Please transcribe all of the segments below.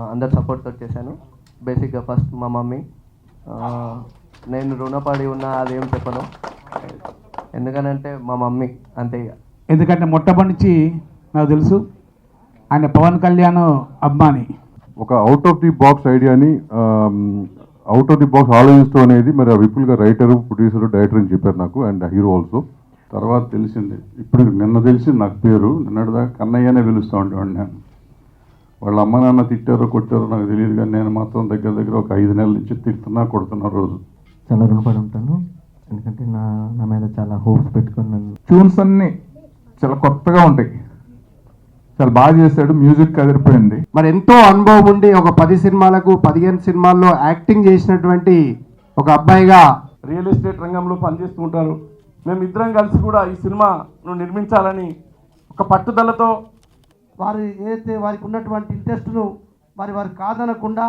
అందరు సపోర్ట్తో చేశాను. బేసిక్గా ఫస్ట్ మా మమ్మీ. నేను రుణపడి ఉన్నా అదేం చెప్పను, ఎందుకనంటే మా మమ్మీ అంతే. ఎందుకంటే మొట్టమొదటి నుంచి నాకు తెలుసు ఆయన పవన్ కళ్యాణ్ అభిమాని. ఒక అవుట్ ఆఫ్ ది బాక్స్ ఐడియాని అవుట్ ఆఫ్ ది బాక్స్ ఆలోచిస్తూ అనేది మరి ఆ విపుల్గా రైటరు, ప్రొడ్యూసరు, డైరెక్టర్ అని చెప్పారు నాకు, అండ్ హీరో ఆల్సో. తర్వాత తెలిసింది, ఇప్పుడు నిన్న తెలిసింది నాకు పేరు. నిన్నటిదాకా కన్నయ్యనే పిలుస్తూ ఉండేవాడిని నేను. వాళ్ళ అమ్మ నాన్న తిట్టారో కొట్టారో నాకు తెలియదు, కానీ నేను మాత్రం దగ్గర దగ్గర ఒక 5 నెలల నుంచి తిడుతున్నా కొడుతున్నా రోజు. చాలా రుణపడి ఉంటాను, ఎందుకంటే నా మీద చాలా హోప్స్ పెట్టుకున్నాను. ట్యూన్స్ అన్నీ చాలా కొత్తగా ఉంటాయి, చాలా బాగా చేశాడు, మ్యూజిక్ అదిరిపోయింది. మరి ఎంతో అనుభవం ఉండి ఒక 10 సినిమాలకు 15 సినిమాల్లో యాక్టింగ్ చేసినటువంటి ఒక అబ్బాయిగా రియల్ ఎస్టేట్ రంగంలో పనిచేస్తూ ఉంటారు. మేమిద్దరం కలిసి కూడా ఈ సినిమాను నిర్మించాలని ఒక పట్టుదలతో వారు ఏదైతే వారికి ఉన్నటువంటి ఇంట్రెస్ట్ను వారు కాదనకుండా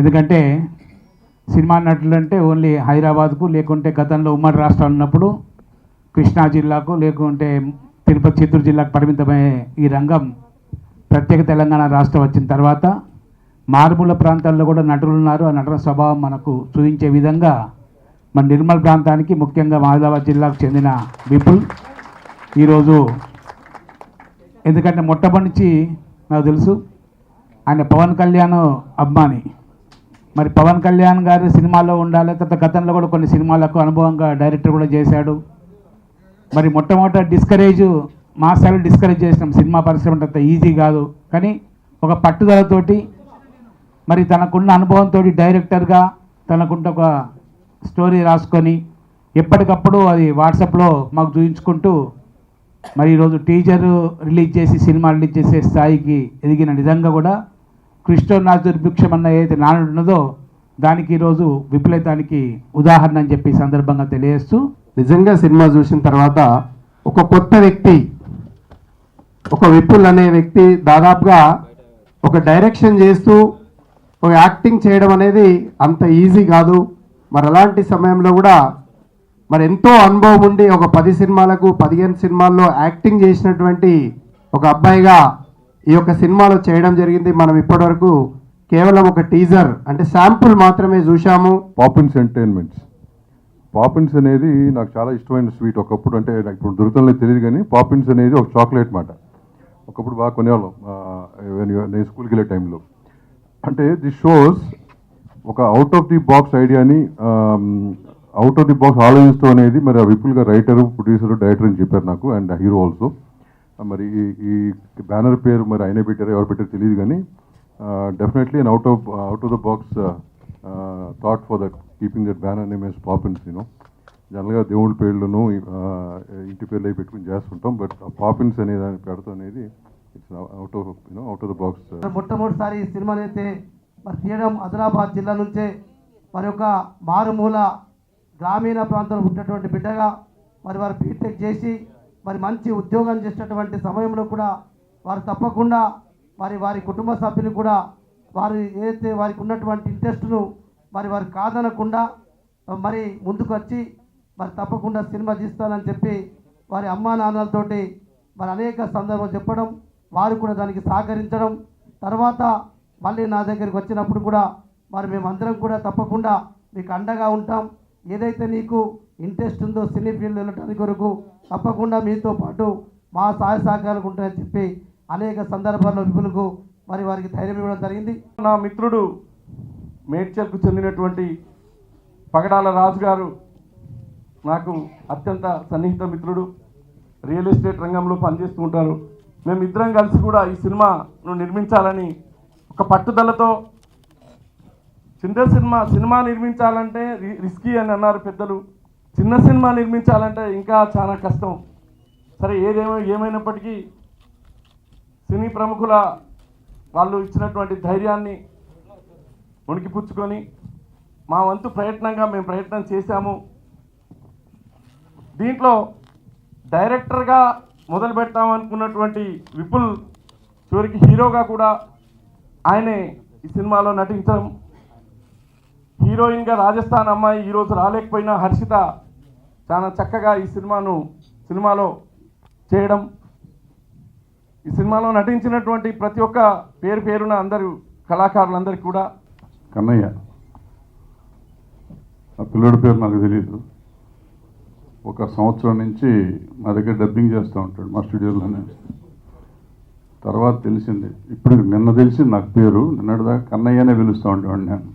ఎందుకంటే సినిమా నటులు అంటే ఓన్లీ హైదరాబాద్కు, లేకుంటే గతంలో ఉమ్మడి రాష్ట్రాలు ఉన్నప్పుడు కృష్ణా జిల్లాకు, లేకుంటే తిరుపతి, చిత్తూరు జిల్లాకు పరిమితమయ్యే ఈ రంగం ప్రత్యేక తెలంగాణ రాష్ట్రం వచ్చిన తర్వాత మారుమూల ప్రాంతాల్లో కూడా నటులు ఉన్నారు. ఆ నటుల స్వభావం మనకు చూపించే విధంగా మన నిర్మల్ ప్రాంతానికి, ముఖ్యంగా ఆదిలాబాద్ జిల్లాకు చెందిన విపుల్ ఈరోజు, ఎందుకంటే మొట్టమొదటి నుంచి నాకు తెలుసు ఆయన పవన్ కళ్యాణ్ అభిమాని. మరి పవన్ కళ్యాణ్ గారి సినిమాలో ఉండాలి, తర్వాత గతంలో కూడా కొన్ని సినిమాలకు అనుభవంగా డైరెక్టర్ కూడా చేశాడు. మరి మొట్టమొదట మా స్థాయిలో డిస్కరేజ్ చేసినాం. సినిమా పరిశ్రమ అంత ఈజీ కాదు, కానీ ఒక పట్టుదలతోటి, మరి తనకున్న అనుభవంతో డైరెక్టర్గా తనకుంటే ఒక స్టోరీ రాసుకొని ఎప్పటికప్పుడు అది వాట్సాప్లో మాకు చూపించుకుంటూ మరి ఈరోజు టీజర్ రిలీజ్ చేసి సినిమా రిలీజ్ చేసే స్థాయికి ఎదిగిన నిజంగా కూడా కృష్ణనాథ్ దుర్భిక్షం అన్న ఏదైతే నానుడు ఉన్నదో దానికి ఈరోజు విపులతానికి ఉదాహరణ అని చెప్పి సందర్భంగా తెలియజేస్తూ, నిజంగా సినిమా చూసిన తర్వాత ఒక కొత్త వ్యక్తి, ఒక విపుల్ అనే వ్యక్తి దాదాపుగా ఒక డైరెక్షన్ చేస్తూ ఒక యాక్టింగ్ చేయడం అనేది అంత ఈజీ కాదు. మరి అలాంటి సమయంలో కూడా మరి ఎంతో అనుభవం ఉండి ఒక 10 సినిమాలకు 15 సినిమాల్లో యాక్టింగ్ చేసినటువంటి ఒక అబ్బాయిగా ఈ యొక్క సినిమాలో చేయడం జరిగింది. మనం ఇప్పటివరకు కేవలం ఒక టీజర్ అంటే శాంపుల్ మాత్రమే చూశాము. Poppins entertainments. పాపిన్స్ అనేది నాకు చాలా ఇష్టమైన స్వీట్. ఒకప్పుడు, అంటే నాకు ఇప్పుడు దొరుకుతుందో తెలియదు, కానీ పాపిన్స్ అనేది ఒక చాక్లెట్ మాట. ఒకప్పుడు బాగా కొనేవాళ్ళం నేను స్కూల్కి వెళ్ళే టైంలో. అంటే దిస్ షోస్ ఒక అవుట్ ఆఫ్ ది బాక్స్ ఐడియాని అవుట్ ఆఫ్ ది బాక్స్ ఆలోచిస్తూ అనేది మరి ఆ విపుల్గా రైటరు, ప్రొడ్యూసరు, డైరెక్టర్ అని చెప్పారు నాకు, అండ్ హీరో ఆల్సో. మరి ఈ బ్యానర్ పేరు మరి ఆయనే పెట్టారో ఎవరు పెట్టారో తెలియదు, కానీ definitely and out of the box thought for that keeping that banner name as Poppins. జనరల్గా దేవుడి పేర్లను ఇంటి పేర్లు అవి పెట్టుకుని చేస్తుంటాం, బట్ పాపిన్స్ అనే దాన్ని పెడతాం అనేది it's out of the box. మొట్టమొదటిసారి ఈ సినిమాని అయితే మరి తీయడం ఆదిలాబాద్ జిల్లా నుంచే మరి ఒక మారుమూల గ్రామీణ ప్రాంతంలో ఉన్నటువంటి బిడ్డగా మరి వారు బీటెక్ చేసి మరి మంచి ఉద్యోగం చేసినటువంటి సమయంలో కూడా వారు తప్పకుండా వారి కుటుంబ సభ్యులు కూడా వారు ఏదైతే వారికి ఉన్నటువంటి ఇంట్రెస్ట్ను వారు కాదనకుండా మరి ముందుకు వచ్చి మరి తప్పకుండా సినిమా తీస్తానని చెప్పి వారి అమ్మా నాన్నలతోటి మరి అనేక సందర్భాలు చెప్పడం, వారు కూడా దానికి సహకరించడం, తర్వాత మళ్ళీ నా దగ్గరికి వచ్చినప్పుడు కూడా మరి మేమందరం కూడా తప్పకుండా మీకు అండగా ఉంటాం, ఏదైతే నీకు ఇంట్రెస్ట్ ఉందో సినీ ఫీల్డ్ వెళ్ళడానికి కొరకు తప్పకుండా మీతో పాటు మా సహాయ సహకారాలు ఉంటాయని చెప్పి అనేక సందర్భాల్లో విపులకు మరి వారికి ధైర్యం ఇవ్వడం జరిగింది. నా మిత్రుడు మేడ్చల్కు చెందినటువంటి పగడాల రాజు గారు నాకు అత్యంత సన్నిహిత మిత్రుడు. రియల్ ఎస్టేట్ రంగంలో పనిచేస్తూ ఉంటారు. మేమిద్దరం కలిసి కూడా ఈ సినిమాను నిర్మించాలని ఒక పట్టుదలతో, చిన్న సినిమా నిర్మించాలంటే రిస్కీ అని అన్నారు పెద్దలు. చిన్న సినిమా నిర్మించాలంటే ఇంకా చాలా కష్టం. సరే, ఏమైనప్పటికీ సినీ ప్రముఖుల వాళ్ళు ఇచ్చినటువంటి ధైర్యాన్ని ఉనికిపుచ్చుకొని మా వంతు ప్రయత్నంగా మేము ప్రయత్నం చేశాము. దీంట్లో డైరెక్టర్గా మొదలు పెడతామనుకున్నటువంటి విపుల్ చివరికి హీరోగా కూడా ఆయనే ఈ సినిమాలో నటించడం, హీరోయిన్గా రాజస్థాన్ అమ్మాయి ఈరోజు రాలేకపోయినా హర్షిత చాలా చక్కగా ఈ సినిమాలో చేయడం, ఈ సినిమాలో నటించినటువంటి ప్రతి ఒక్క పేరున అందరూ కళాకారులందరికీ కూడా. కన్నయ్య, ఆ పిల్లడి పేరు నాకు తెలియదు. ఒక సంవత్సరం నుంచి మా దగ్గర డబ్బింగ్ చేస్తూ ఉంటాడు మా స్టూడియోలోనే. తర్వాత తెలిసింది, ఇప్పుడు నిన్న తెలిసింది నాకు పేరు. నిన్నటిదాకా కన్నయ్యనే పిలుస్తూ ఉంటాడు నేను.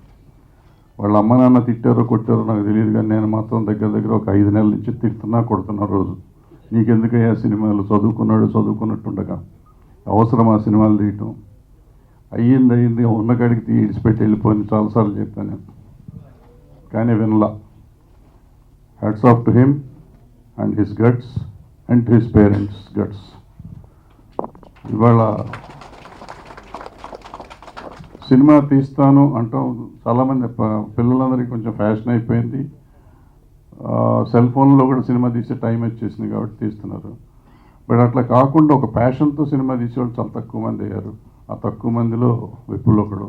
వాళ్ళ అమ్మ నాన్న తిట్టారో కొట్టారో నాకు తెలియదు, కానీ నేను మాత్రం దగ్గర ఒక 5 నెలల నుంచి తిడుతున్నా కొడుతున్నా రోజు. నీకెందుకయ్యా సినిమాలు, చదువుకున్నట్టుండగా అవసరం ఆ సినిమాలు తీయటం, అయ్యింది ఉన్న కాడికి ఇడిచిపెట్టి వెళ్ళిపోయింది చాలాసార్లు చెప్పాను నేను, కానీ వినలా. Hats off to him and his guts and his parents guts. ఇవాళ సినిమా తీస్తాను అంటాం చాలామంది పిల్లలందరికీ కొంచెం ఫ్యాషన్ అయిపోయింది. సెల్ ఫోన్లో కూడా సినిమా తీసే టైం వచ్చేసింది కాబట్టి తీస్తున్నారు. బట్ అట్లా కాకుండా ఒక ప్యాషన్తో సినిమా తీసేవాళ్ళు చాలా తక్కువ మంది అయ్యారు. ఆ తక్కువ మందిలో విపుల్ ఒకడు.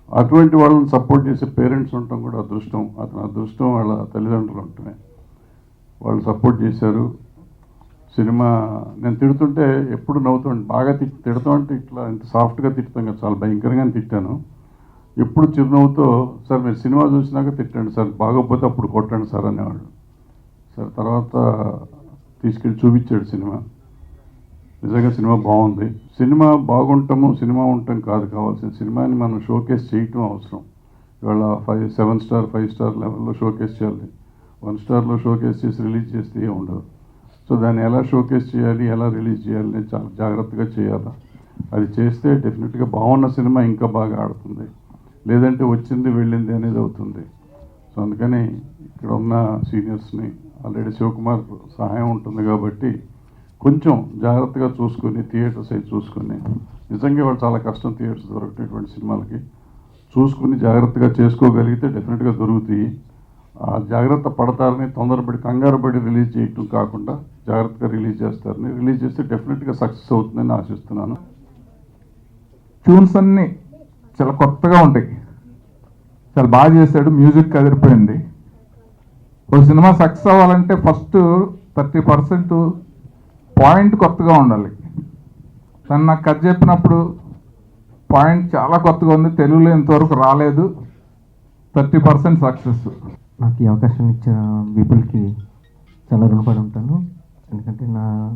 అటువంటి వాళ్ళని సపోర్ట్ చేసే పేరెంట్స్ ఉండటం కూడా అదృష్టం. అతని అదృష్టం వాళ్ళ తల్లిదండ్రులు ఉంటమే. వాళ్ళు సపోర్ట్ చేశారు. సినిమా నేను తిడుతుంటే ఎప్పుడు నవ్వుతుంటే, బాగా తిడతాం అంటే ఇట్లా ఇంత సాఫ్ట్గా తిడతాం కదా, చాలా భయంకరంగానే తిట్టాను. ఎప్పుడు చిరునవ్వుతో, సార్ మీరు సినిమా చూసినాక తిట్టండి సార్, బాగోకపోతే అప్పుడు కొట్టండి సార్ అనేవాడు. సార్ తర్వాత తీసుకెళ్ళి చూపించాడు సినిమా. నిజంగా సినిమా బాగుంది. సినిమా బాగుంటాము, సినిమా ఉండటం కాదు కావాల్సిన, సినిమాని మనం షోకేస్ చేయటం అవసరం. ఇవాళ 7 స్టార్ 5 స్టార్ లెవెల్లో షోకేస్ చేయాలి. 1 స్టార్లో షోకేస్ చేసి రిలీజ్ చేస్తే ఏం ఉండదు. సో దాన్ని ఎలా షోకేస్ చేయాలి, ఎలా రిలీజ్ చేయాలి అని చాలా జాగ్రత్తగా చేయాలి. అది చేస్తే డెఫినెట్గా బాగున్న సినిమా ఇంకా బాగా ఆడుతుంది, లేదంటే వచ్చింది వెళ్ళింది అనేది అవుతుంది. సో అందుకని ఇక్కడ ఉన్న సీనియర్స్ని, ఆల్రెడీ శివకుమార్ సహాయం ఉంటుంది కాబట్టి కొంచెం జాగ్రత్తగా చూసుకొని, థియేటర్స్ అవి చూసుకొని, నిజంగా వాళ్ళు చాలా కష్టం థియేటర్స్ దొరికినటువంటి సినిమాలకి, చూసుకుని జాగ్రత్తగా చేసుకోగలిగితే డెఫినెట్గా దొరుకుతాయి. ఆ జాగ్రత్త పడతారని తొందరపడి కంగారుపడి రిలీజ్ చేయటం కాకుండా జాగ్రత్తగా రిలీజ్ చేస్తారని, రిలీజ్ చేస్తే డెఫినెట్గా సక్సెస్ అవుతుందని ఆశిస్తున్నాను. ట్యూన్స్ అన్నీ చాలా కొత్తగా ఉంటాయి, చాలా బాగా చేశాడు. మ్యూజిక్ అదిరిపోయింది. ఒక సినిమా సక్సెస్ అవ్వాలంటే ఫస్ట్ 30% పాయింట్ కొత్తగా ఉండాలి. తను నాకు కథ చెప్పినప్పుడు పాయింట్ చాలా కొత్తగా ఉంది, తెలుగులో ఇంతవరకు రాలేదు, 30% సక్సెస్. నాకు ఈ అవకాశం ఇచ్చిన విపుల్కి చాలా రుణపడి ఉంటాను. ఎందుకంటే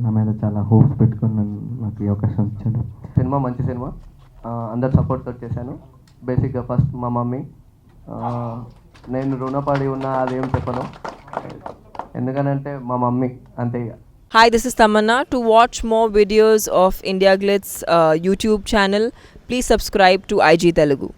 నా మీద చాలా హోప్స్ పెట్టుకొని నాకు ఈ అవకాశం ఇచ్చాడు. సినిమా మంచి సినిమా, అందరు సపోర్ట్తో చేశాను. బేసిక్గా ఫస్ట్ మా మమ్మీ, నేను రుణపడి ఉన్నా అదేం చెప్పను, ఎందుకనంటే మా మమ్మీ అంతే. Hi, this is Tamanna. To watch more videos of India Glitz YouTube channel, please subscribe to IG Telugu.